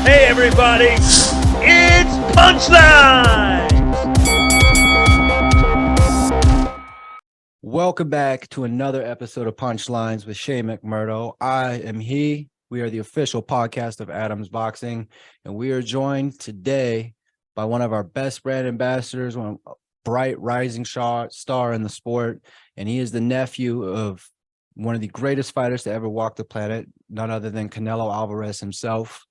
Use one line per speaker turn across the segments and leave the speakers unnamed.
Hey everybody, it's Punchlines!
Welcome back to another episode of Punchlines with Shay McMurdo. I am he. We are the official podcast of Adams Boxing, and we are joined today by one of our best brand ambassadors, one bright rising star in the sport, and he is the nephew of one of the greatest fighters to ever walk the planet, none other than Canelo Alvarez himself.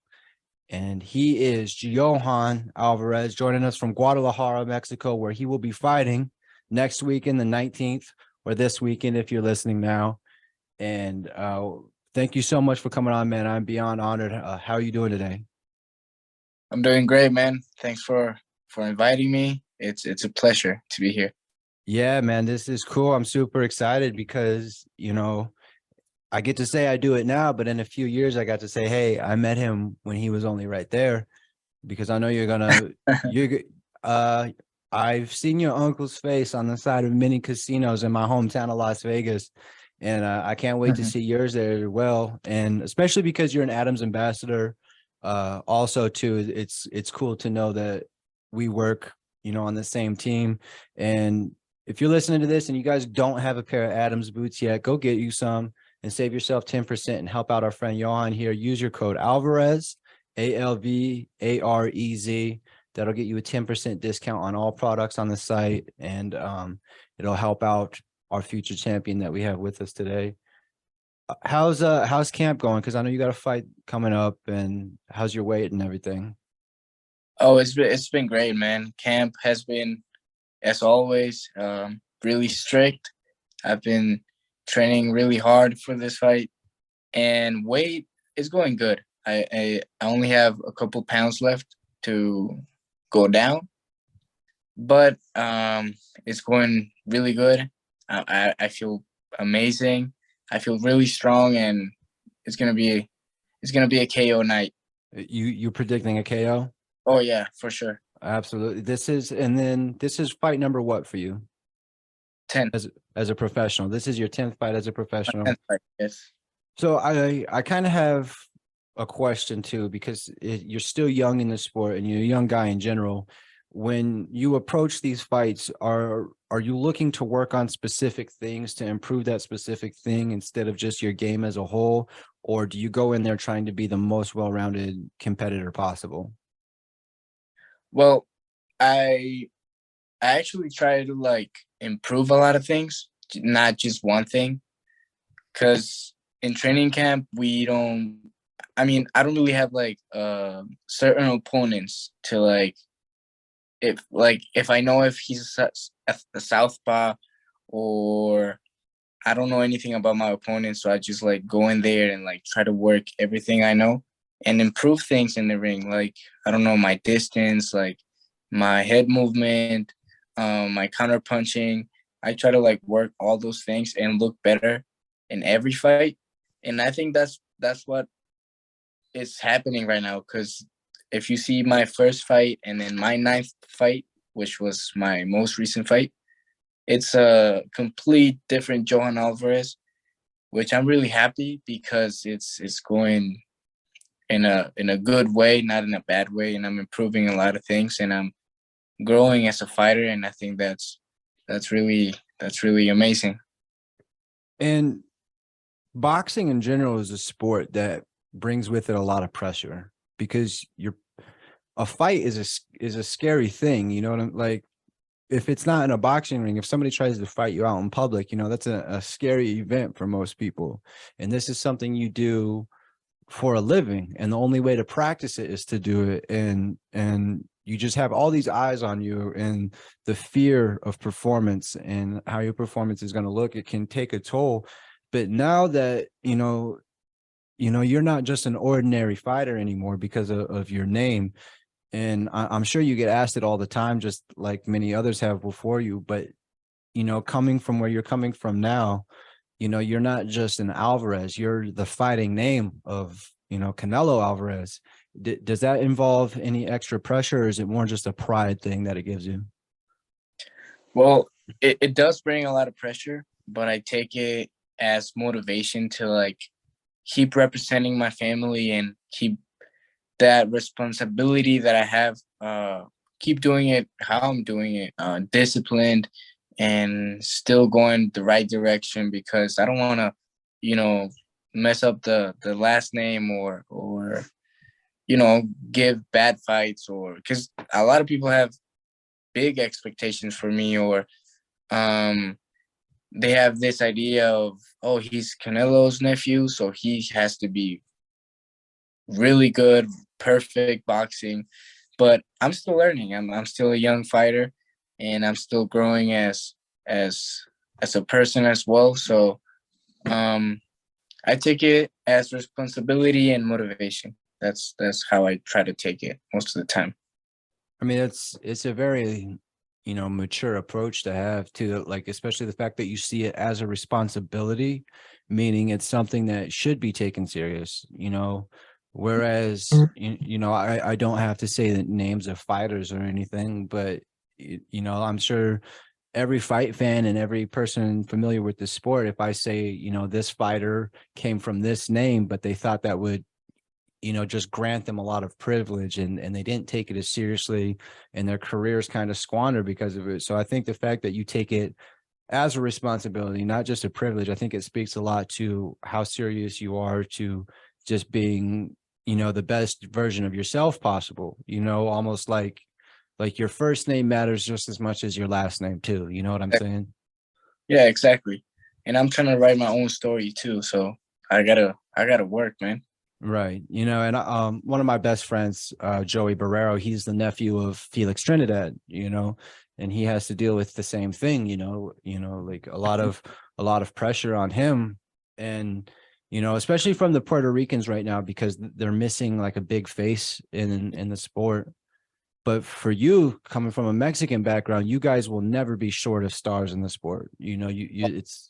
And he is Johan Alvarez, joining us from Guadalajara, Mexico, where he will be fighting next weekend, the 19th, or this weekend if you're listening now. And thank you so much for coming on, man. I'm beyond honored. How are you doing today?
I'm doing great, man. Thanks for inviting me. It's a pleasure to be here.
Yeah, man, this is cool. I'm super excited because, I get to say I do it now, but in a few years, I got to say, hey, I met him when he was only right there, because I know I've seen your uncle's face on the side of many casinos in my hometown of Las Vegas, and I can't wait to see yours there as well. And especially because you're an Adams ambassador. Also, too, it's cool to know that we work, on the same team. And if you're listening to this and you guys don't have a pair of Adams boots yet, go get you some and save yourself 10% and help out our friend Johan here. Use your code Alvarez, ALVAREZ. That'll get you a 10% discount on all products on the site, and it'll help out our future champion that we have with us today. How's camp going? Because I know you got a fight coming up, and how's your weight and everything?
Oh, it's been great, man. Camp has been, as always, really strict. I've been training really hard for this fight, and weight is going good. I only have a couple pounds left to go down, but it's going really good. I feel amazing. I feel really strong, and it's gonna be a KO night.
You predicting a KO?
Oh yeah, for sure.
Absolutely. This is fight number what for you?
10.
As a professional. This is your 10th fight as a professional.
10th fight, yes.
So I kind of have a question too, because you're still young in the sport and you're a young guy in general. When you approach these fights, are you looking to work on specific things to improve that specific thing instead of just your game as a whole? Or do you go in there trying to be the most well-rounded competitor possible?
Well, I actually try to improve a lot of things, not just one thing. Because in training camp, I don't really have certain opponents to if I know if he's a southpaw, or I don't know anything about my opponent, so I just go in there and try to work everything I know and improve things in the ring. I don't know, my distance, my head movement, my counter punching. I try to work all those things and look better in every fight. And I think that's what is happening right now, because if you see my first fight and then my 9th fight, which was my most recent fight, it's a complete different Johan Alvarez, which I'm really happy because it's going in a good way, not in a bad way, and I'm improving a lot of things and I'm growing as a fighter, and I think that's really amazing.
And boxing in general is a sport that brings with it a lot of pressure, because a fight is a scary thing. You know what I'm like? If it's not in a boxing ring, if somebody tries to fight you out in public, that's a scary event for most people. And this is something you do for a living, and the only way to practice it is to do it. And you just have all these eyes on you, and the fear of performance and how your performance is going to look, it can take a toll. But now that you're not just an ordinary fighter anymore because of your name. And I'm sure you get asked it all the time, just like many others have before you. But, coming from where you're coming from now, you're not just an Alvarez, you're the fighting name of, Canelo Alvarez. Does that involve any extra pressure, or is it more just a pride thing that it gives you?
Well, it does bring a lot of pressure, but I take it as motivation to keep representing my family and keep that responsibility that I have, keep doing it how I'm doing it, disciplined and still going the right direction, because I don't want to, you know, mess up the last name, or give bad fights, or because a lot of people have big expectations for me, or um they have this idea of, oh, he's Canelo's nephew, so he has to be really good, perfect boxing. But I'm still learning. I'm still a young fighter, and I'm still growing as as a person as well. So um, I take it as responsibility and motivation. That's how I try to take it most of the time.
I mean, it's a very, mature approach to have to, like, especially the fact that you see it as a responsibility, meaning it's something that should be taken serious. Whereas, I don't have to say the names of fighters or anything, but I'm sure every fight fan and every person familiar with the sport, if I say, this fighter came from this name, but they thought that would just grant them a lot of privilege, and they didn't take it as seriously, and their careers kind of squander because of it. So I think the fact that you take it as a responsibility, not just a privilege, I think it speaks a lot to how serious you are to just being, the best version of yourself possible, almost like your first name matters just as much as your last name too. You know what I'm saying?
Yeah, exactly. And I'm trying to write my own story too, so I gotta work, man.
Right. And one of my best friends, Joey Barrero, he's the nephew of Felix Trinidad, and he has to deal with the same thing, like a lot of pressure on him. And, especially from the Puerto Ricans right now, because they're missing like a big face in the sport. But for you, coming from a Mexican background, you guys will never be short of stars in the sport. It's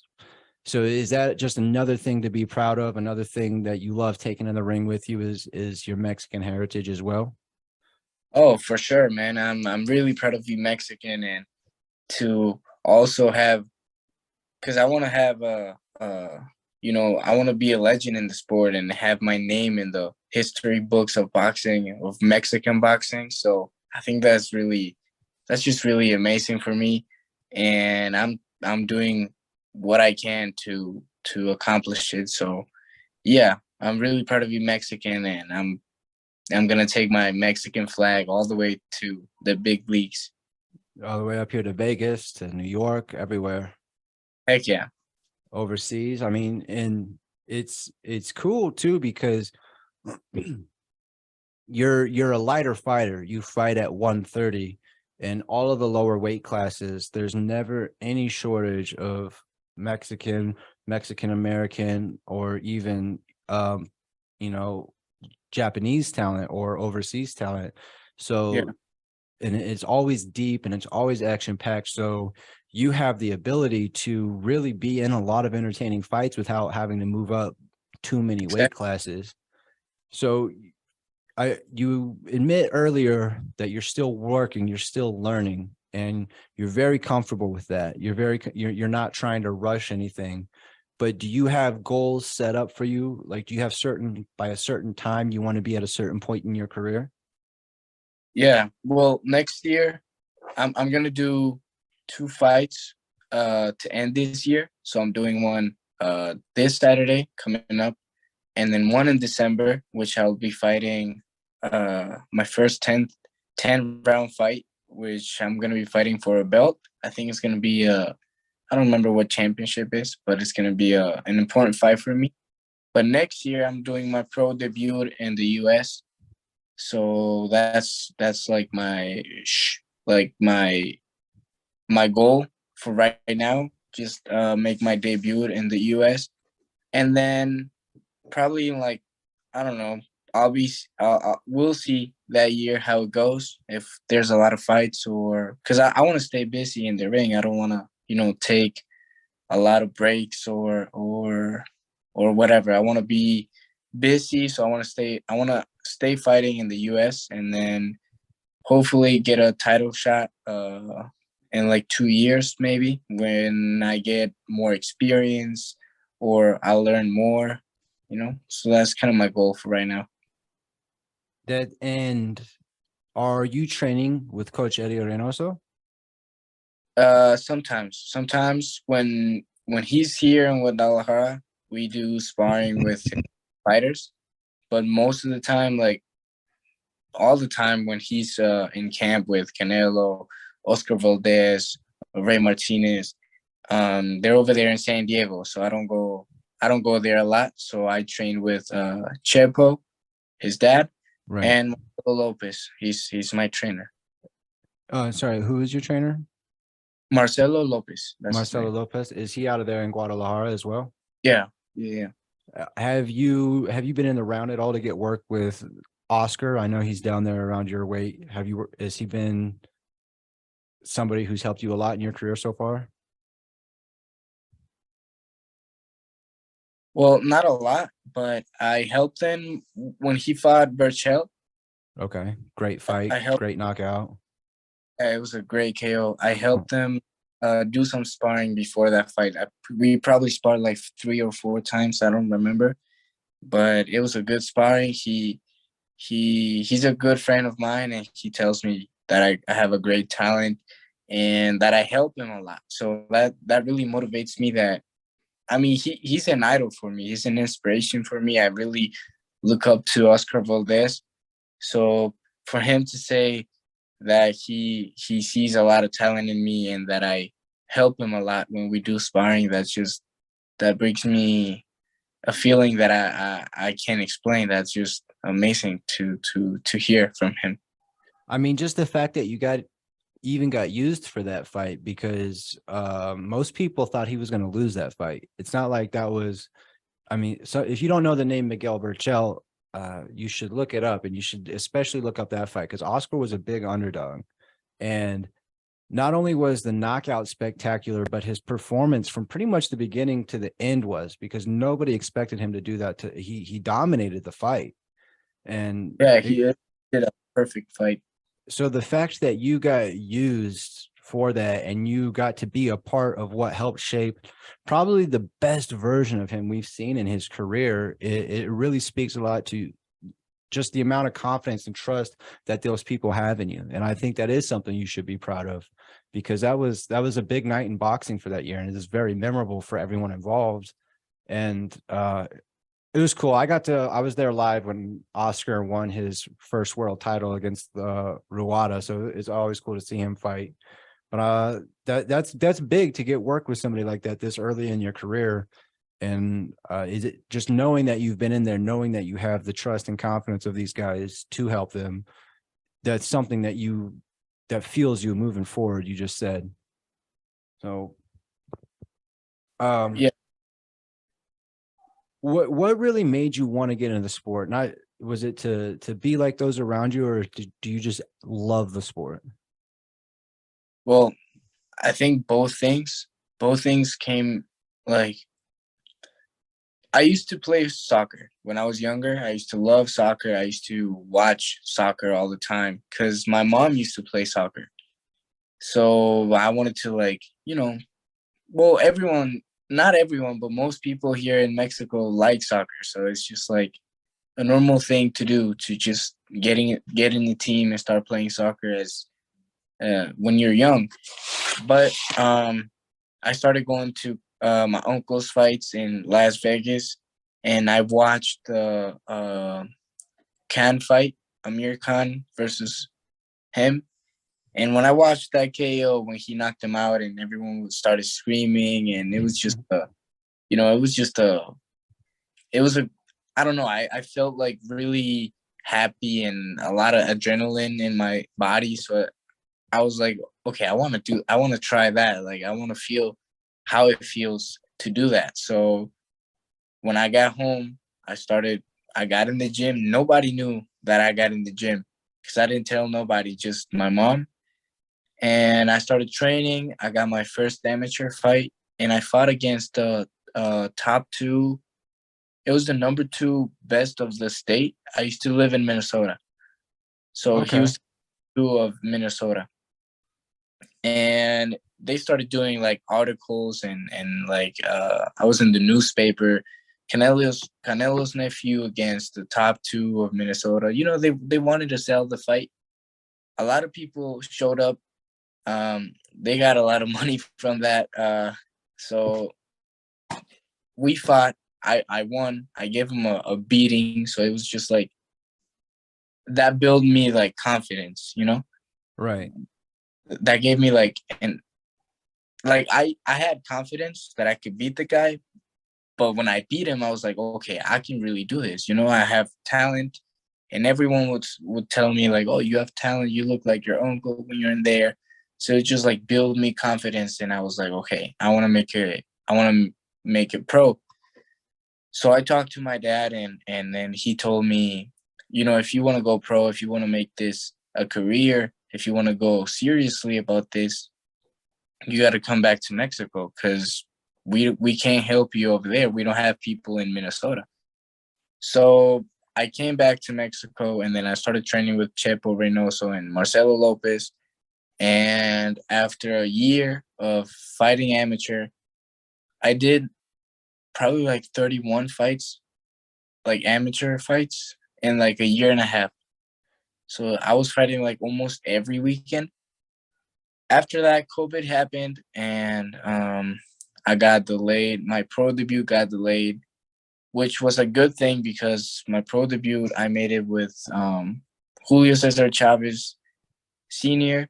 so is that just another thing to be proud of? Another thing that you love taking in the ring with you is your Mexican heritage as well?
Oh, for sure, man. I'm really proud of you, Mexican, and to also have, because I want to have I want to be a legend in the sport and have my name in the history books of boxing, of Mexican boxing. So I think that's just really amazing for me, and I'm doing what I can to accomplish it. So yeah, I'm really proud of you, Mexican, and I'm gonna take my Mexican flag all the way to the big leagues.
All the way up here to Vegas, to New York, everywhere,
Heck yeah.
overseas. I mean, and it's cool too because you're a lighter fighter. You fight at 130, and all of the lower weight classes, there's never any shortage of Mexican American, or even you know Japanese talent or overseas talent.
Yeah,
So, and it's always deep and it's always action packed. So you have the ability to really be in a lot of entertaining fights without having to move up too many weight
exactly.
classes. So you admit earlier that you're still working, you're still learning, and you're very comfortable with that. You're not trying to rush anything. But do you have goals set up for you? Like, do you have by a certain time you want to be at a certain point in your career?
Yeah. Well, next year I'm gonna do two fights to end this year. So I'm doing one this Saturday coming up, and then one in December, which I'll be fighting my first 10 round fight, which I'm gonna be fighting for a belt. I think it's gonna be I don't remember what championship is, but it's gonna be an important fight for me. But next year I'm doing my pro debut in the US. So that's like like my goal for right now. Just make my debut in the US, and then probably in, like, I don't know. We'll see that year how it goes. If there's a lot of fights, or because I want to stay busy in the ring. I don't want to take a lot of breaks, or whatever. I want to be busy, so I want to stay fighting in the US, and then hopefully get a title shot in like 2 years, maybe, when I get more experience or I'll learn more. So that's kind of my goal for right now.
And are you training with Coach Eddie Reynoso?
Sometimes when he's here in Guadalajara, we do sparring with fighters. But most of the time, like all the time, when he's in camp with Canelo, Oscar Valdez, Ray Martinez, they're over there in San Diego. So I don't go there a lot. So I train with Chepo, his dad,
Right.
and Marcelo Lopez. He's my trainer.
Sorry, who is your trainer?
Marcelo Lopez. That's his
Marcelo
name.
Lopez. Is he out of there in Guadalajara as well?
Yeah, yeah.
Have you been in the round at all to get work with Oscar? I know he's down there around your weight. Has he been somebody who's helped you a lot in your career so far?
Well, not a lot, but I helped him when he fought Burchell.
Okay. Great
I
fight.
helped.
Great knockout.
It was a great KO. I helped him do some sparring before that fight. We probably sparred like 3 or 4 times. I don't remember, but it was a good sparring. He's a good friend of mine, and he tells me that I have a great talent and that I help him a lot. So that really motivates me. That I mean, he's an idol for me. He's an inspiration for me. I really look up to Oscar Valdez. So for him to say that he sees a lot of talent in me and that I help him a lot when we do sparring, that brings me a feeling that I can't explain. That's just amazing to hear from him.
I mean, just the fact that you even got used for that fight, because most people thought he was going to lose that fight. It's not like that was, I mean, so if you don't know the name Miguel Burchell, you should look it up, and you should especially look up that fight, because Oscar was a big underdog. And not only was the knockout spectacular, but his performance from pretty much the beginning to the end was, because nobody expected him to do that. He dominated the fight. And
Yeah, he did a perfect fight.
so the fact that you got used for that and you got to be a part of what helped shape probably the best version of him we've seen in his career, it really speaks a lot to just the amount of confidence and trust that those people have in you. And I think that is something you should be proud of, because that was a big night in boxing for that year, and it is very memorable for everyone involved. And it was cool. I was there live when Oscar won his first world title against Ruada. So it's always cool to see him fight. But that's big to get work with somebody like that this early in your career. And is it just knowing that you've been in there, knowing that you have the trust and confidence of these guys to help them? That's something that fuels you moving forward. You just said. So,
Yeah.
What really made you want to get into the sport? Not was it to be like those around you, or do you just love the sport?
Well, I think both things. Both things came like I used to play soccer when I was younger. I used to love soccer. I used to watch soccer all the time because my mom used to play soccer. So I wanted to well, not everyone, but most people here in Mexico like soccer. So it's just like a normal thing to do to just get in the team and start playing soccer as when you're young. But I started going to my uncle's fights in Las Vegas, and I watched the Khan fight, Amir Khan versus him. And when I watched that KO, when he knocked him out, and everyone started screaming, and it was just it was a, I don't know, I felt like really happy and a lot of adrenaline in my body. So I was like, okay, I want to try that. Like, I want to feel how it feels to do that. So when I got home, I got in the gym. Nobody knew that I got in the gym because I didn't tell nobody, just my mom. And I started training. I got my first amateur fight, and I fought against the top two. It was the number 2 best of the state. I used to live in Minnesota. So he
Okay.
was 2 of Minnesota. And they started doing like articles and like I was in the newspaper Canelo's nephew against the top two of Minnesota. They wanted to sell the fight. A lot of people showed up. They got a lot of money from that. So we fought. I won. I gave him a beating. So it was just like that built me like confidence,
Right.
That gave me like I had confidence that I could beat the guy. But when I beat him, I was like, okay, I can really do this. I have talent. And everyone would tell me like, oh, you have talent. You look like your uncle when you're in there. So it just like built me confidence. And I was like, okay, I want to make it pro. So I talked to my dad and then he told me, if you want to go pro, if you want to make this a career, if you want to go seriously about this, you got to come back to Mexico because we can't help you over there. We don't have people in Minnesota. So I came back to Mexico and then I started training with Chepo Reynoso and Marcelo Lopez. And after a year of fighting amateur, I did probably like 31 fights, like amateur fights, in like a year and a half. So I was fighting like almost every weekend. After that, COVID happened and I got delayed. My pro debut got delayed, which was a good thing because my pro debut, I made it with Julio Cesar Chavez Sr.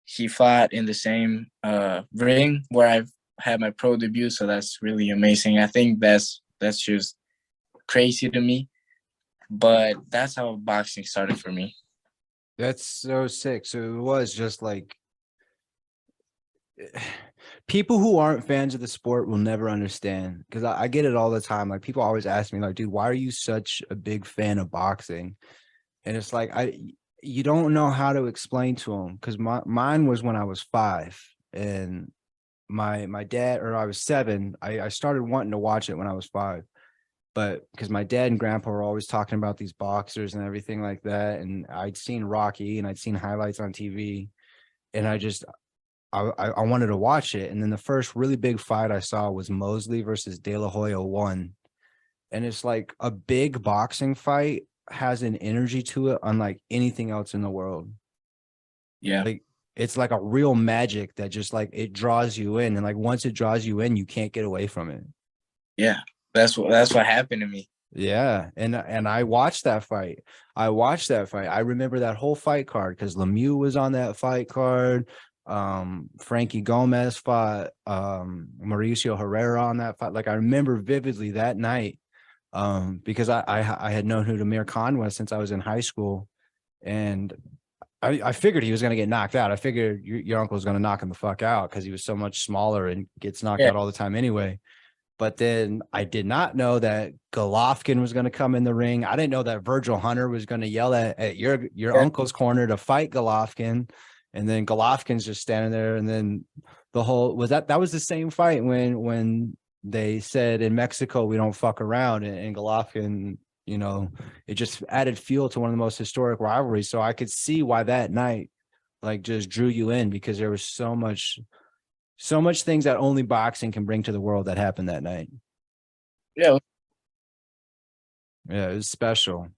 He fought in the same ring where I've had my pro debut, so that's really amazing. I think that's just crazy to me, but that's how boxing started for me.
That's so sick. So it was just like people who aren't fans of the sport will never understand because I get it all the time. Like people always ask me, like, dude, why are you such a big fan of boxing? And it's like you don't know how to explain to them because mine was when I was 5 and my dad, or I was 7. I started wanting to watch it when I was 5. But because my dad and grandpa were always talking about these boxers and everything like that. And I'd seen Rocky and I'd seen highlights on TV. And I wanted to watch it. And then the first really big fight I saw was Mosley versus De La Hoya 1. And it's like a big boxing fight has an energy to it unlike anything else in the world.
Yeah.
Like it's like a real magic that just like it draws you in. And like once it draws you in, you can't get away from it.
Yeah. That's what happened to me.
Yeah. And I watched that fight. I remember that whole fight card because Lemieux was on that fight card. Frankie Gomez fought Mauricio Herrera on that fight. Like I remember vividly that night because I had known who Demir Khan was since I was in high school. And I figured he was going to get knocked out. I figured your uncle was going to knock him the fuck out because he was so much smaller and gets knocked out all the time anyway. But then I did not know that Golovkin was going to come in the ring. I didn't know that Virgil Hunter was going to yell at your uncle's corner to fight Golovkin. And then Golovkin's just standing there. And then that was the same fight when they said in Mexico, we don't fuck around. And Golovkin, it just added fuel to one of the most historic rivalries. So I could see why that night like just drew you in because there was so much things that only boxing can bring to the world that happened that night.
Yeah.
Yeah, it was special.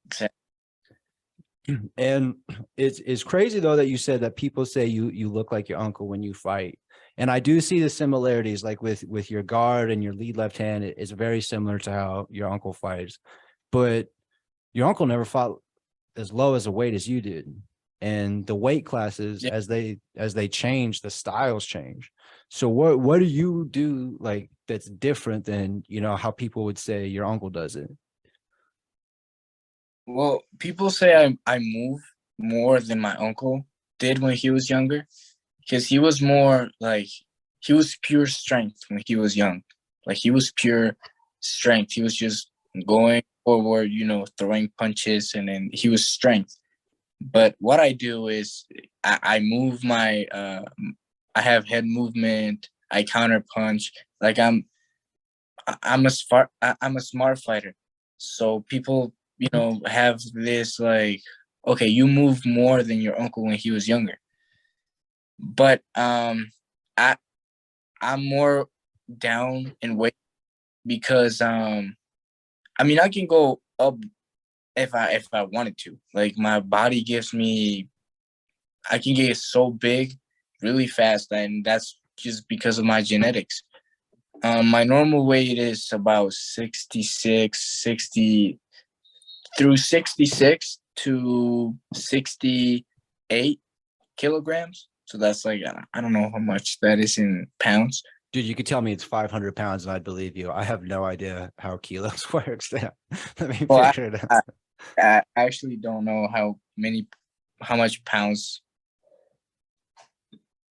And it's crazy though that you said that people say you look like your uncle when you fight. And I do see the similarities like with your guard and your lead left hand. It's very similar to how your uncle fights. But your uncle never fought as low as a weight as you did. And the weight classes as they change, the styles change. So what do you do like that's different than how people would say your uncle does it?
Well, people say I move more than my uncle did when he was younger because he was more like he was pure strength when he was young. Like he was pure strength. He was just going forward, throwing punches, and then he was strength. But what I do is I move my I have head movement. I counter punch. Like I'm a smart fighter. So people, have this like, okay, you move more than your uncle when he was younger. But I'm more down in weight because I mean, I can go up if I wanted to. Like my body gives me, I can get so big really fast, and that's just because of my genetics. My normal weight is about 66 to 68 kilograms. So that's like, I don't know how much that is in pounds.
Dude, you could tell me it's 500 pounds and I'd believe you. I have no idea how kilos works. Let me
Well,
figure it out.
I actually don't know how much pounds,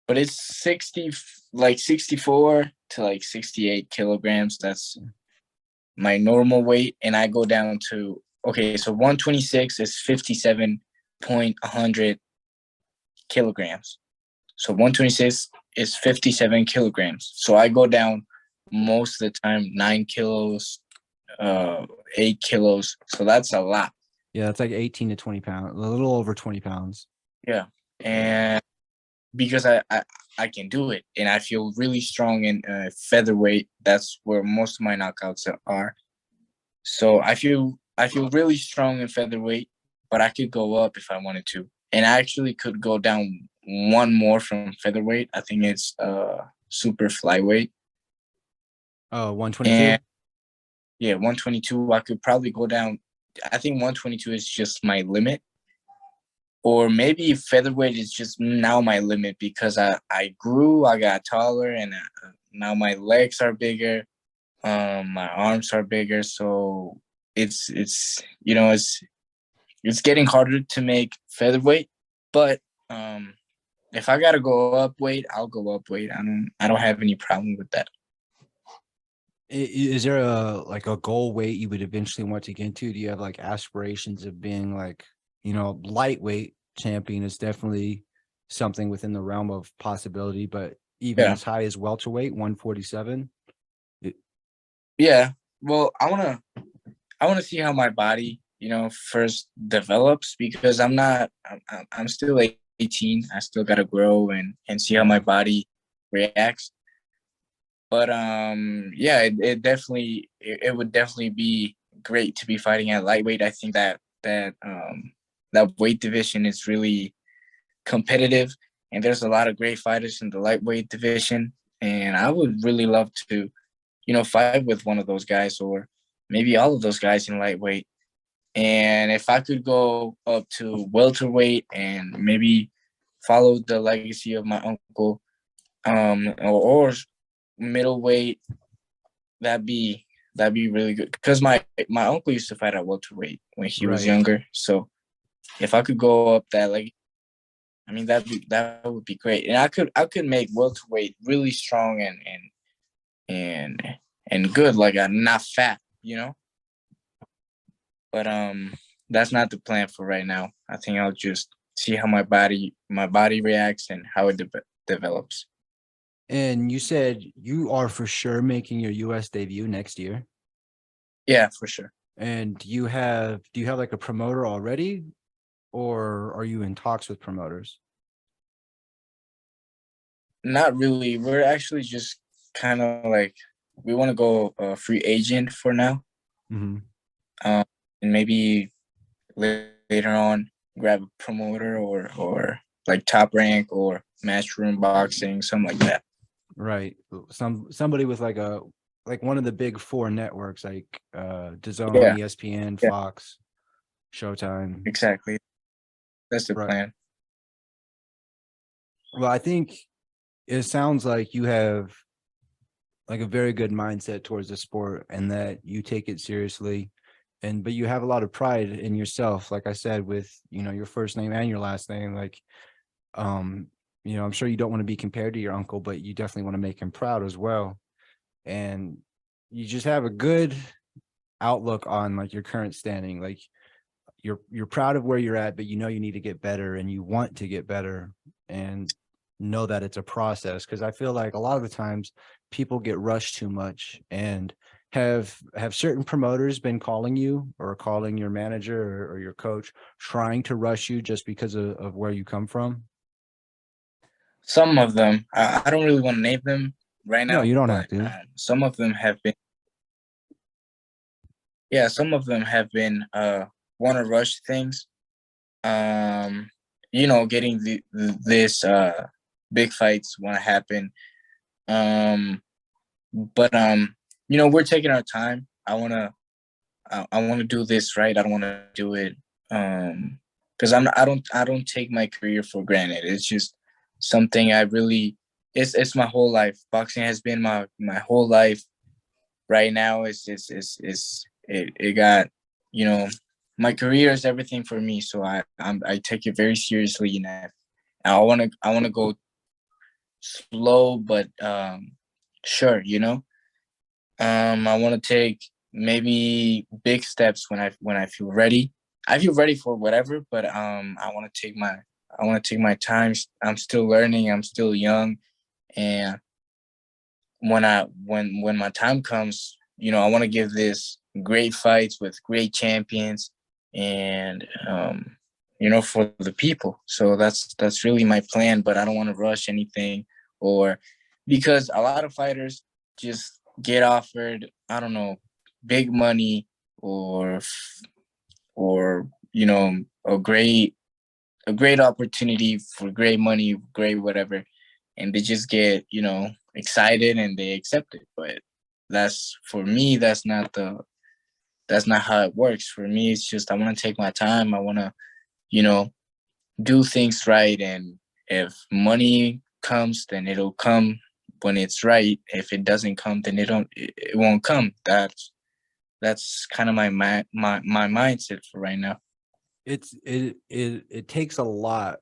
but it's 64 to like 68 kilograms. That's my normal weight. And I go down to, okay, so 126 is 57.100 kilograms. So 126 is 57 kilograms. So I go down most of the time 9 kilos, 8 kilos. So that's a lot.
Yeah, it's like 18 to 20 pounds, a little over 20 pounds.
Yeah. And because I can do it, and I feel really strong in featherweight. That's where most of my knockouts are. So I feel really strong in featherweight, but I could go up if I wanted to, and I actually could go down one more from featherweight. I think it's super flyweight.
Oh, 122?
And yeah, 122. I could probably go down. I think 122 is just my limit. Or maybe featherweight is just now my limit because I grew, I got taller, and now my legs are bigger, my arms are bigger. So it's it's getting harder to make featherweight. But if I gotta go up weight, I'll go up weight. I don't have any problem with that.
Is there a like a goal weight you would eventually want to get into? Do you have like aspirations of being like, lightweight champion is definitely something within the realm of possibility, but even
Yeah.
as high as welterweight, 147?
Yeah. Well, I wanna see how my body, first develops because I'm still like 18. I still gotta grow and see how my body reacts. But yeah, it would definitely be great to be fighting at lightweight. I think that weight division is really competitive, and there's a lot of great fighters in the lightweight division. And I would really love to, fight with one of those guys or maybe all of those guys in lightweight. And if I could go up to welterweight and maybe follow the legacy of my uncle, or middleweight, that'd be really good. Because my uncle used to fight at welterweight when he was
Right.
younger. So if I could go up that, like, I mean, that would be great. And I could make welterweight really strong and and good, like not fat, But that's not the plan for right now. I think I'll just see how my body reacts and how it develops.
And you said you are for sure making your US debut next year.
Yeah, for sure.
And do you have like a promoter already, or are you in talks with promoters?
Not really. We're actually just kind of like we want to go free agent for now,
Mm-hmm.
and maybe later on grab a promoter or like Top Rank or Matchroom Boxing, something like that.
Right. Somebody with like one of the big four networks, like DAZN,
Yeah,
ESPN,
yeah,
Fox, Showtime.
exactly. That's the
Right.
plan.
Well, I think it sounds like you have like a very good mindset towards the sport and that you take it seriously. But you have a lot of pride in yourself, like I said, with your first name and your last name. Like, I'm sure you don't want to be compared to your uncle, but you definitely want to make him proud as well. And you just have a good outlook on like your current standing. Like you're proud of where you're at, but you need to get better and you want to get better and know that it's a process. Cause I feel like a lot of the times people get rushed too much. And have certain promoters been calling you or calling your manager or your coach trying to rush you just because of where you come from?
Some of them, I don't really want to name them right
No,
now,
you don't have
but
to.
some of them have been. Yeah, some of them have been want to rush things. Getting this big fights want to happen. But we're taking our time. I want to do this right. I don't want to do it because I don't take my career for granted. It's just something I really it's my whole life. Boxing has been my whole life. Right now it got, my career is everything for me. So I take it very seriously, I want to go slow but sure, I want to take maybe big steps when I feel ready. I feel ready for whatever, but I want to take my time. I'm still learning. I'm still young, and when my time comes, I want to give this great fights with great champions, and for the people. So that's really my plan. But I don't want to rush anything, or because a lot of fighters just get offered, I don't know, big money or a great opportunity for great money, great whatever, and they just get excited and they accept it. But that's for me. That's not how it works. For me, it's just I want to take my time. I want to do things right, and if money comes, then it'll come when it's right. If it doesn't come, then it won't come. That's kind of my mindset for right now.
It takes a lot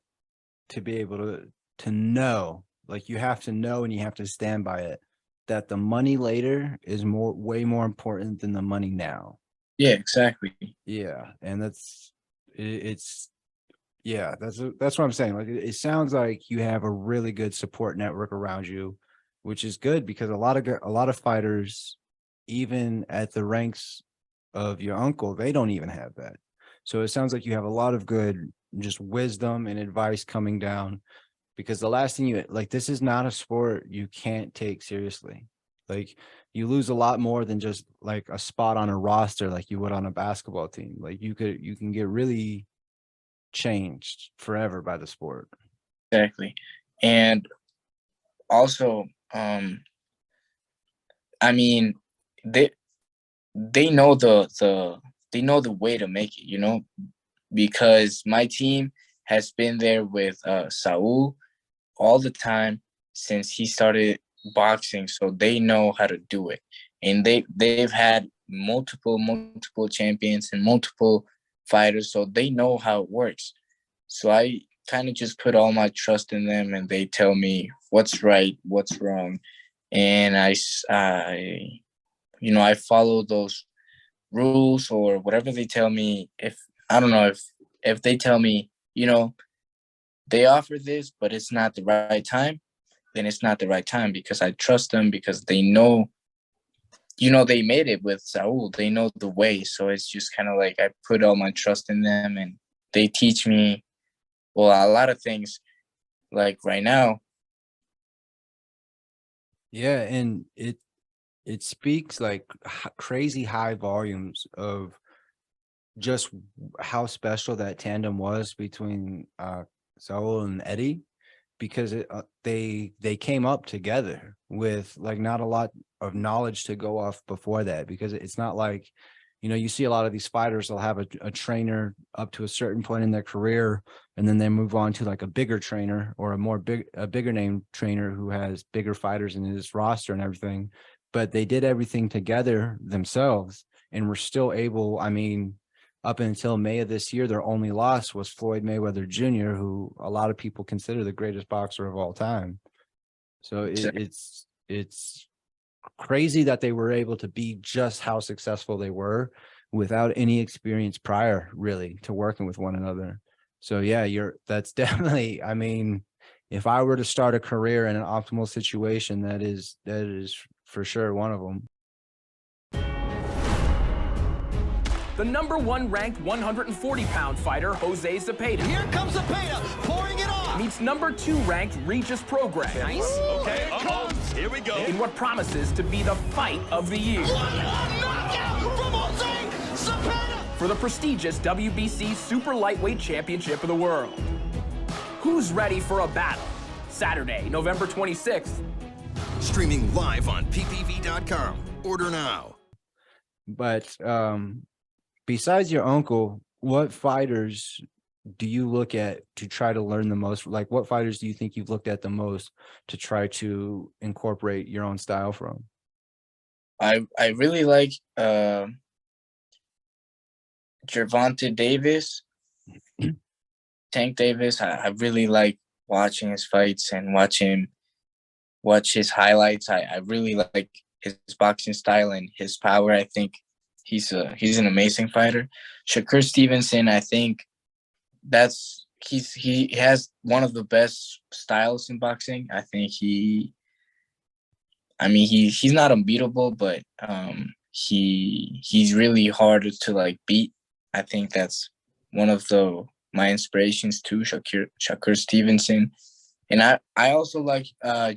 to be able to know, like you have to know and you have to stand by it, that the money later is way more important than the money now.
Yeah, exactly.
Yeah, and that's what I'm saying. Like it sounds like you have a really good support network around you, which is good because a lot of fighters, even at the ranks of your uncle, they don't even have that. So it sounds like you have a lot of good just wisdom and advice coming down, because the last thing this is not a sport you can't take seriously. Like you lose a lot more than just like a spot on a roster like you would on a basketball team. Like you can get really changed forever by the sport.
Exactly. And also, I mean, they know they know the way to make it, because my team has been there with Saul all the time since he started boxing, so they know how to do it. And they've had multiple champions and multiple fighters, so they know how it works. So I kind of just put all my trust in them, and they tell me what's right, what's wrong, and I follow those rules or whatever they tell me. If I don't know if they tell me, they offer this, but it's not the right time, then it's not the right time, because I trust them, because they know, they made it with Saul. They know the way. So it's just kind of like I put all my trust in them, and they teach me, well, a lot of things, like right now.
Yeah, and it speaks like crazy high volumes of just how special that tandem was between Saul and Eddie, because they came up together with like not a lot of knowledge to go off before that, because it's not like, you see a lot of these fighters, they'll have a trainer up to a certain point in their career, and then they move on to like a bigger trainer or a bigger name trainer who has bigger fighters in his roster and everything. But they did everything together themselves and were still able, I mean, up until May of this year, their only loss was Floyd Mayweather Jr., who a lot of people consider the greatest boxer of all time. So it's crazy that they were able to be just how successful they were without any experience prior, really, to working with one another. So yeah, that's definitely, I mean, if I were to start a career in an optimal situation, that is for sure one of them.
The #1 ranked 140-pound fighter, Jose Zepeda.
Here comes Zepeda, pouring it on.
Meets #2 ranked Regis Prograis.
Nice.
Okay, here we go.
In what promises to be the fight of the year.
Knockout from Jose
for the prestigious WBC Super Lightweight Championship of the World. Who's ready for a battle? Saturday, November 26th.
Streaming live on ppv.com. Order now.
But besides your uncle, what fighters do you look at to try to learn the most? Like, what fighters do you think you've looked at the most to try to incorporate your own style from?
I really like Gervonta Davis, Tank Davis. I really like watching his fights and watch his highlights. I really like his boxing style and his power. I think he's an amazing fighter. Shakur Stevenson, I think he has one of the best styles in boxing. I think he's not unbeatable, but he's really hard to like beat. I think that's one of my inspirations too, Shakur Stevenson. And I also like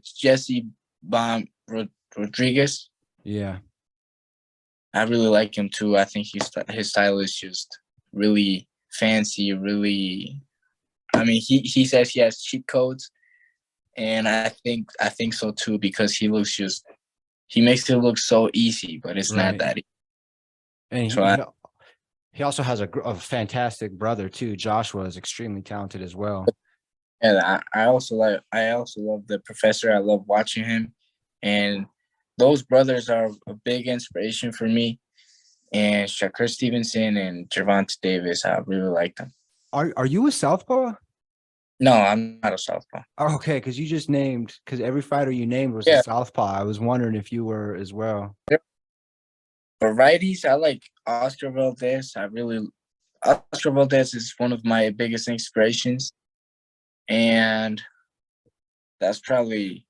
Jesse Bomb Rodriguez.
Yeah.
I really like him too. I think his style is just really fancy, really. I mean, he says he has cheat codes, and I think so too, because he makes it look so easy, but it's not that easy.
And
So
he also has a fantastic brother too. Joshua is extremely talented as well.
And I also love the professor. I love watching him, and those brothers are a big inspiration for me. And Shakur Stevenson and Gervonta Davis, I really like them.
Are you a southpaw?
No, I'm not a southpaw.
Oh, okay, because you just named, because every fighter you named was a southpaw. I was wondering if you were as well.
For righties, I like Oscar Valdez. Oscar Valdez is one of my biggest inspirations. And that's probably,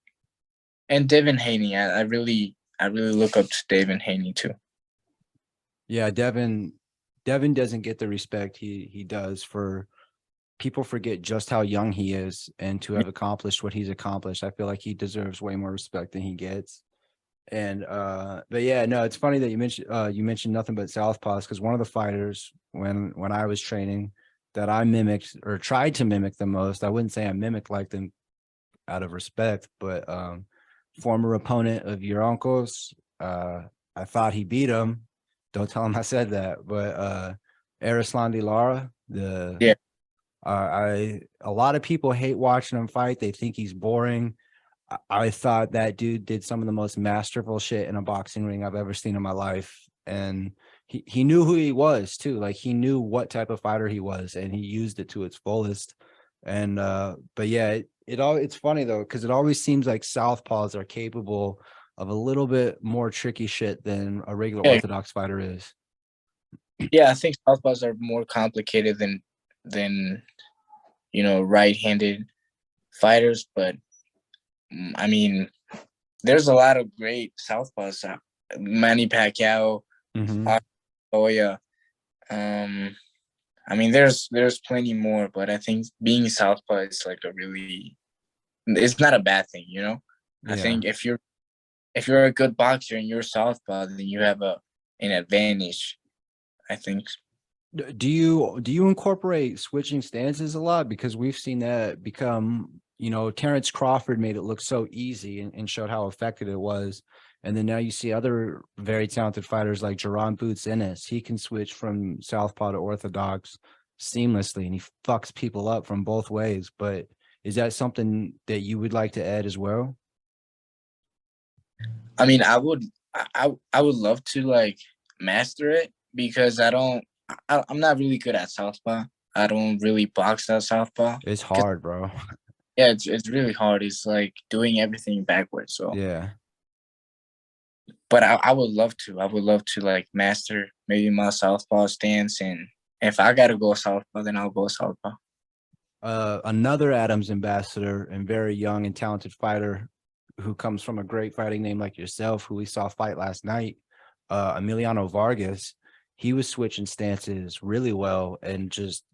and Devin Haney. I really look up to Devin Haney too.
Yeah, Devin doesn't get the respect he does. For people forget just how young he is, and to have accomplished what he's accomplished, I feel like he deserves way more respect than he gets. And but yeah, no, it's funny that you mentioned nothing but southpaws, because one of the fighters when I was training that I mimicked or tried to mimic the most, I wouldn't say I mimicked like them out of respect, but former opponent of your uncle's, I thought he beat him. Don't tell him I said that, but Arislandi Lara, a lot of people hate watching him fight. They think he's boring. I thought that dude did some of the most masterful shit in a boxing ring I've ever seen in my life. And he knew who he was too. Like, he knew what type of fighter he was, and he used it to its fullest. And but yeah, it's funny though, because it always seems like southpaws are capable of a little bit more tricky shit than a regular orthodox fighter is.
Yeah, I think southpaws are more complicated than right-handed fighters, but I mean, there's a lot of great southpaws. Manny Pacquiao, Oya. I mean, there's plenty more, but I think being southpaw is like it's not a bad thing, Yeah. I think if you're a good boxer and you're southpaw, then you have an advantage, I think.
Do you incorporate switching stances a lot? Because we've seen that become, Terrence Crawford made it look so easy and showed how effective it was. And then now you see other very talented fighters like Jaron Boots Ennis. He can switch from southpaw to orthodox seamlessly, and he fucks people up from both ways. But is that something that you would like to add as well?
I mean, I would love to like master it, because I'm not really good at southpaw. I don't really box at southpaw.
It's hard, bro.
Yeah, it's really hard. It's like doing everything backwards. So
yeah.
But I would love to. I would love to like master maybe my southpaw stance, and if I gotta go southpaw, then I'll go southpaw.
Another Adams ambassador and very young and talented fighter who comes from a great fighting name like yourself, who we saw fight last night, Emiliano Vargas. He was switching stances really well, and just,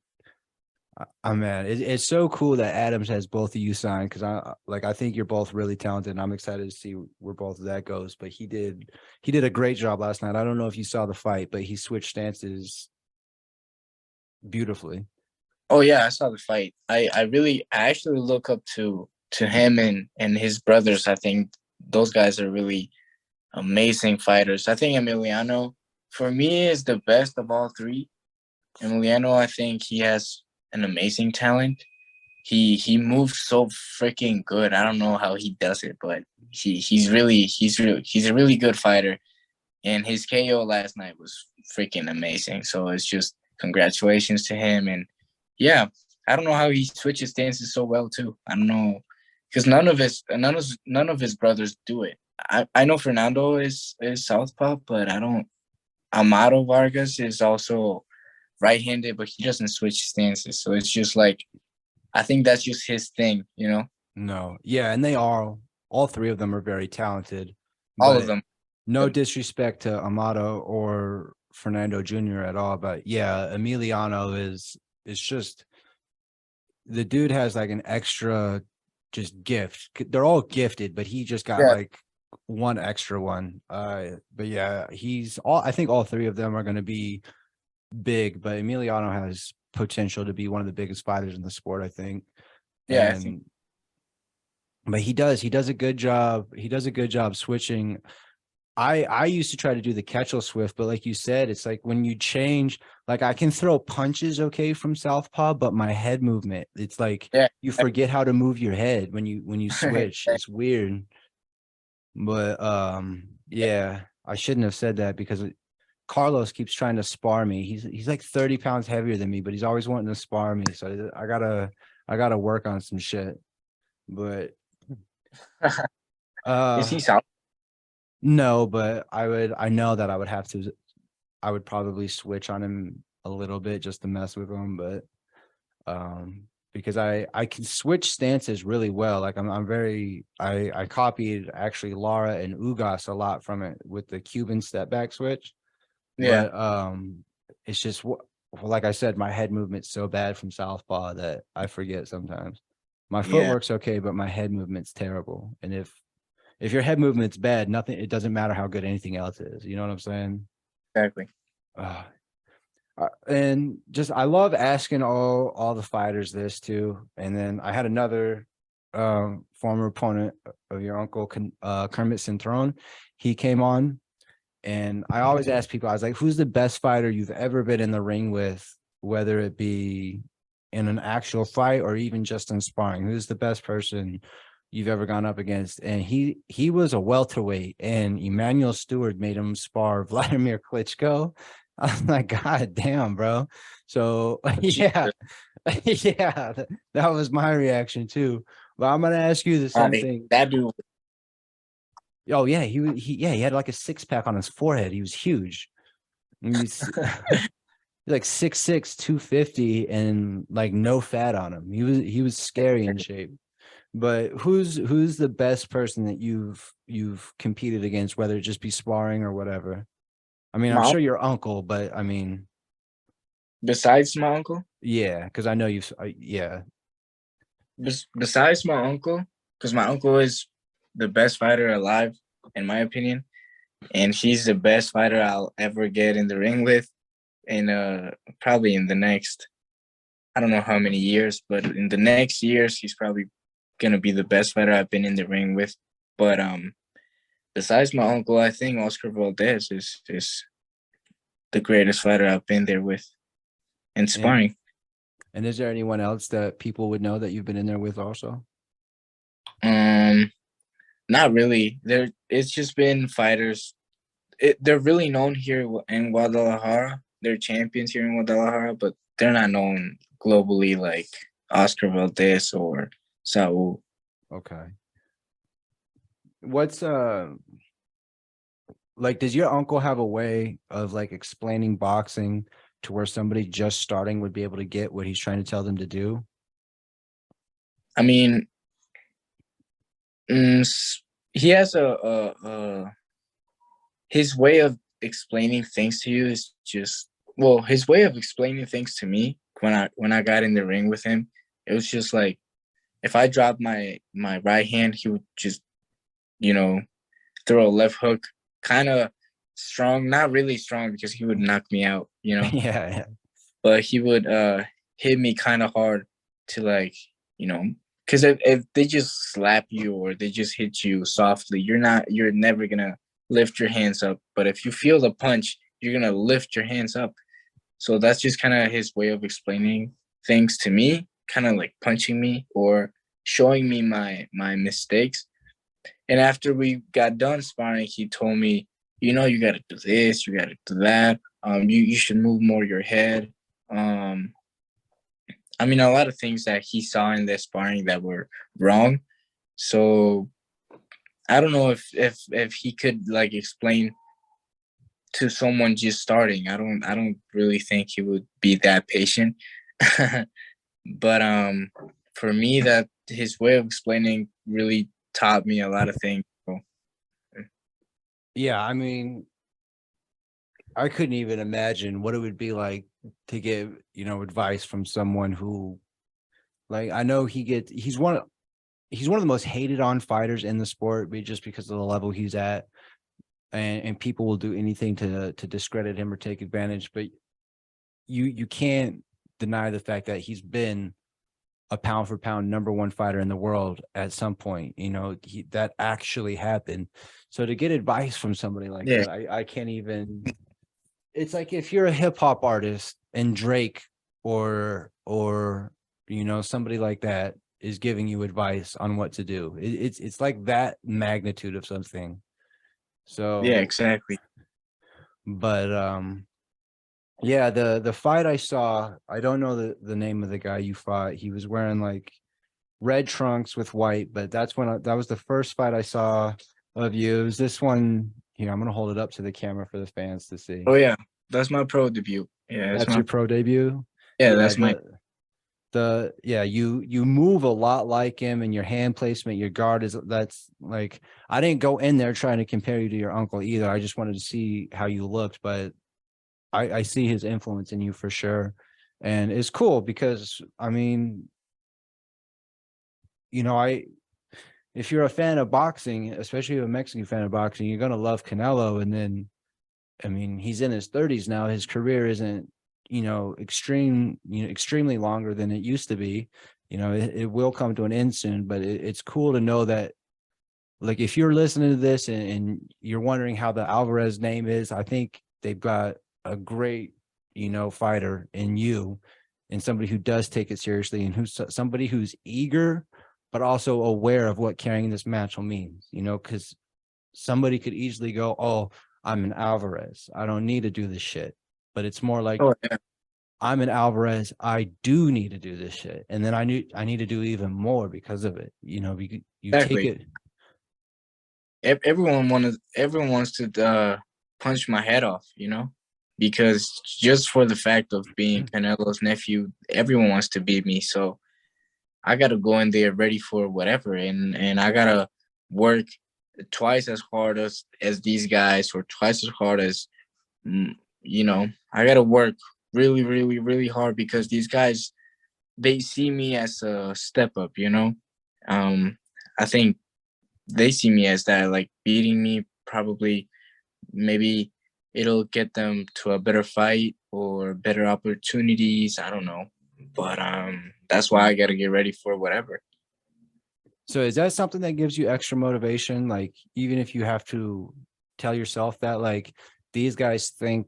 man, it's so cool that Adams has both of you signed, because I think you're both really talented, and I'm excited to see where both of that goes. But he did a great job last night. I don't know if you saw the fight, but he switched stances beautifully.
Oh yeah, I saw the fight. I actually look up to him and his brothers. I think those guys are really amazing fighters. I think Emiliano, for me, is the best of all three. Emiliano, I think he has an amazing talent. He moves so freaking good. I don't know how he does it, but he's a really good fighter. And his KO last night was freaking amazing. So it's just congratulations to him. And yeah, I don't know how he switches stances so well too. I don't know, because none of his brothers do it. I know Fernando is southpaw, but I don't. Amado Vargas is also right-handed, but he doesn't switch stances. So it's just like, I think that's just his thing, you know.
No, yeah, and they are all three of them are very talented.
All of
But
them.
no disrespect to Amato or Fernando Jr. at all, but yeah, Emiliano is just the dude has like an extra just gift. They're all gifted, but he just got
Yeah,
like one extra one. But yeah, he's all I think all three of them are going to be big, but Emiliano has potential to be one of the biggest fighters in the sport, I think.
yeah, I think.
And but he does a good job. He does a good job switching. I used to try to do the Ketchel Swift, but like you said, it's like when you change, like I can throw punches okay from southpaw, but my head movement, it's like
Yeah,
you forget how to move your head when you switch. It's weird. But yeah, I shouldn't have said that because Carlos keeps trying to spar me. He's like 30 pounds heavier than me, but he's always wanting to spar me. So I gotta work on some shit. But
Is he
uh
south?
no, but I know that I would probably switch on him a little bit just to mess with him, but because I can switch stances really well. Like I'm very I copied actually Lara and Ugas a lot from it with the Cuban step back switch.
Yeah,
But it's just like I said, my head movement's so bad from southpaw that I forget sometimes. My
yeah,
footwork's okay, but my head movement's terrible. And if your head movement's bad, nothing, it doesn't matter how good anything else is. You know what I'm saying?
exactly.
Uh, and just I love asking all the fighters this too. And then I had another former opponent of your uncle, Kermit Cintron. He came on, and I always ask people, I was like, who's the best fighter you've ever been in the ring with, whether it be in an actual fight or even just in sparring? Who's the best person you've ever gone up against? And he was a welterweight, and Emmanuel Stewart made him spar Vladimir Klitschko. I'm like, God damn, bro. So yeah, yeah, that was my reaction too. But I'm gonna ask you the same thing.
That dude.
Oh yeah, he had like a six pack on his forehead. He was huge. He's like 6'6", 250, and like no fat on him. He was scary in shape. But who's the best person that you've competed against, whether it just be sparring or whatever? I mean, I'm
My
sure your uncle, but I mean,
besides my uncle,
yeah, because I know you've yeah.
besides my uncle, because my uncle is the best fighter alive, in my opinion, and he's the best fighter I'll ever get in the ring with, in probably in the next, I don't know how many years, but in the next years, he's probably gonna be the best fighter I've been in the ring with. But besides my uncle, I think Oscar Valdez is the greatest fighter I've been there with in
And
sparring.
and is there anyone else that people would know that you've been in there with also?
Not really. It's just been fighters. They're really known here in Guadalajara. They're champions here in Guadalajara, but they're not known globally like Oscar Valdez or Saul.
Okay. What's like, does your uncle have a way of like explaining boxing to where somebody just starting would be able to get what he's trying to tell them to do?
I mean, he has his way of explaining things to you is just, well, his way of explaining things to me when I got in the ring with him, it was just like, if I dropped my right hand, he would just, you know, throw a left hook, kind of strong, not really strong because he would knock me out, you know.
Yeah, yeah.
but he would hit me kind of hard to like, you know, because if they just slap you or they just hit you softly, you're never gonna lift your hands up. But if you feel the punch, you're gonna lift your hands up. So that's just kind of his way of explaining things to me, kind of like punching me or showing me my mistakes. And after we got done sparring, he told me, you know, you got to do this, you got to do that. You should move more your head. I mean, a lot of things that he saw in the sparring that were wrong. So I don't know if he could like explain to someone just starting. I don't really think he would be that patient. But for me, that his way of explaining really taught me a lot of things. So,
Yeah, I mean, I couldn't even imagine what it would be like to give, advice from someone who, like, I know he's one of the most hated on fighters in the sport, just because of the level he's at, and people will do anything to discredit him or take advantage. But you can't deny the fact that he's been a pound for pound #1 fighter in the world at some point. That actually happened. So to get advice from somebody like
yeah,
that, I can't even. It's like if you're a hip hop artist and Drake or somebody like that is giving you advice on what to do. It's like that magnitude of something. So
yeah, exactly.
but yeah, the fight I saw, I don't know the name of the guy you fought. He was wearing like red trunks with white, but that was the first fight I saw of you. It was this one here. I'm gonna hold it up to the camera for the fans to see.
Oh yeah, that's my pro debut. Yeah,
That's your pro debut.
yeah,
Yeah,
that's my
you move a lot like him, and your hand placement, your guard that's like, I didn't go in there trying to compare you to your uncle either. I just wanted to see how you looked, but I see his influence in you for sure. And it's cool because, I mean, if you're a fan of boxing, especially a Mexican fan of boxing, you're gonna love Canelo. And then, I mean, he's in his 30s now. His career isn't, extremely longer than it used to be. It will come to an end soon, but it's cool to know that, like, if you're listening to this and you're wondering how the Alvarez name is, I think they've got a great, fighter in you, and somebody who does take it seriously, and who's somebody who's eager, but also aware of what carrying this match will mean, because somebody could easily go, oh, I'm an Alvarez, I don't need to do this shit. But it's more like,
oh yeah,
I'm an Alvarez, I do need to do this shit. And then I need to do even more because of it. You
exactly.
take it.
Everyone wants to punch my head off, because just for the fact of being Canelo's nephew, everyone wants to beat me. So I gotta go in there ready for whatever, and I gotta work twice as hard as these guys, or twice as hard as I gotta work really, really, really hard, because these guys, they see me as a step up. I think they see me as that, like beating me probably, maybe it'll get them to a better fight or better opportunities. I don't know, but that's why I gotta get ready for whatever.
So is that something that gives you extra motivation? Like, even if you have to tell yourself that, like, these guys think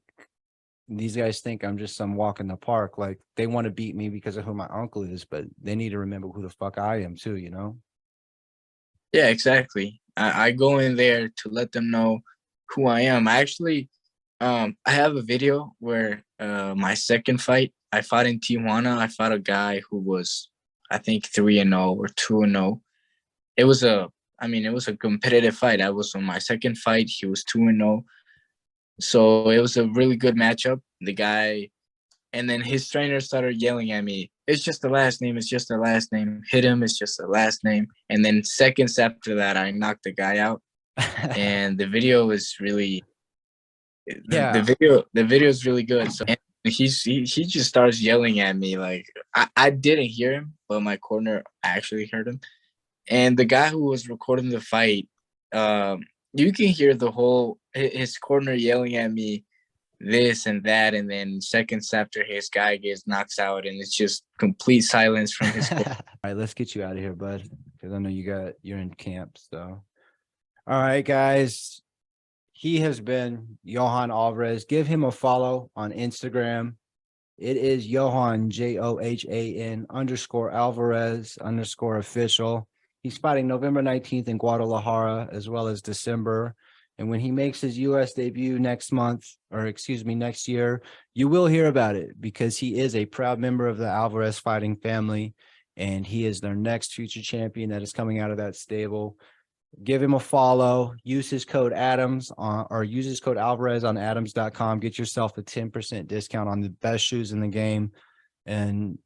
I'm just some walk in the park. Like, they want to beat me because of who my uncle is, but they need to remember who the fuck I am too,
Yeah, exactly. I go in there to let them know who I am. I actually, I have a video where my second fight, I fought in Tijuana. I fought a guy who was, I think, 3-0 or 2-0. It was a competitive fight. I was on my second fight. He was 2-0. So it was a really good matchup. The guy, and then his trainer started yelling at me, it's just the last name, it's just the last name. Hit him, it's just the last name. And then seconds after that, I knocked the guy out. And the video is really,
Yeah.
the video is really good. So he just starts yelling at me. Like, I didn't hear him, but my corner actually heard him. And the guy who was recording the fight, you can hear the whole his corner yelling at me this and that, and then seconds after his guy gets knocked out, and it's just complete silence from his.
All right, let's get you out of here, bud, because I know you're in camp. So, all right, guys. He has been Johan Alvarez. Give him a follow on Instagram. It is Johan, JOHAN _Alvarez _official. He's fighting November 19th in Guadalajara, as well as December. And when he makes his U.S. debut next year, you will hear about it, because he is a proud member of the Alvarez fighting family, and he is their next future champion that is coming out of that stable. Give him a follow. Use his code Adams use his code Alvarez on Adams.com. Get yourself a 10% discount on the best shoes in the game. And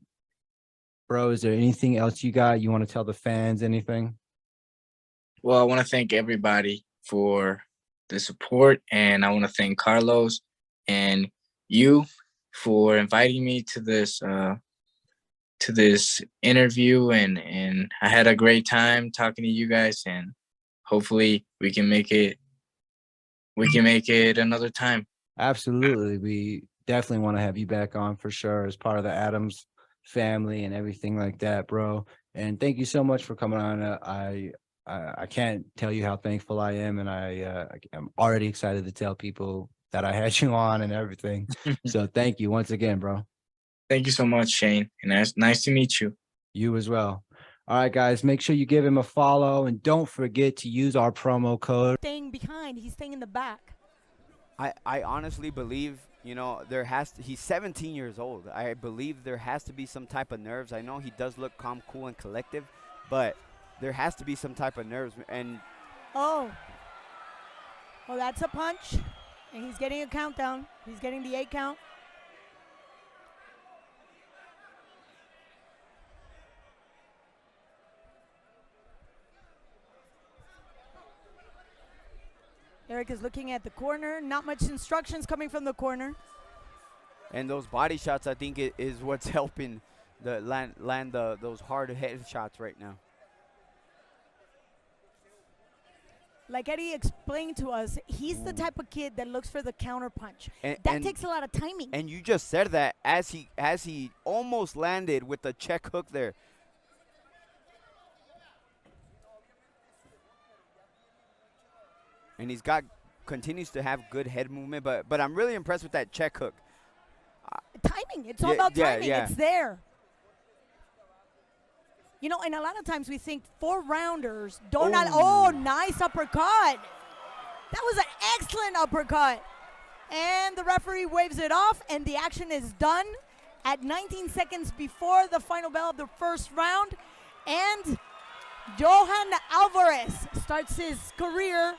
bro, is there anything else you got? You want to tell the fans anything?
Well, I want to thank everybody for the support, and I want to thank Carlos and you for inviting me to this interview, and I had a great time talking to you guys, and hopefully we can make it another time.
Absolutely. We definitely want to have you back on for sure, as part of the Adams family and everything like that, bro. And thank you so much for coming on. I can't tell you how thankful I am, and I'm already excited to tell people that I had you on and everything. So thank you once again, bro.
Thank you so much, Shane, and it's nice to meet you.
You as well. All right, guys, make sure you give him a follow, and don't forget to use our promo code.
Staying behind, he's staying in the back.
I honestly believe, he's 17 years old. I believe there has to be some type of nerves. I know he does look calm, cool, and collective, but there has to be some type of nerves. And
Oh, that's a punch, and he's getting a countdown. He's getting the 8 count. Eric is looking at the corner. Not much instructions coming from the corner.
And those body shots, I think, is what's helping the land those hard head shots right now.
Like Eddie explained to us, he's the type of kid that looks for the counter punch. That takes a lot of timing.
And you just said that as he almost landed with the check hook there. And continues to have good head movement, but I'm really impressed with that check hook.
Timing. It's all about timing.
Yeah.
It's there. You know, and a lot of times we think 4-rounders don't not. Oh, nice uppercut. That was an excellent uppercut. And the referee waves it off, and the action is done at 19 seconds before the final bell of the first round. And Johan Alvarez starts his career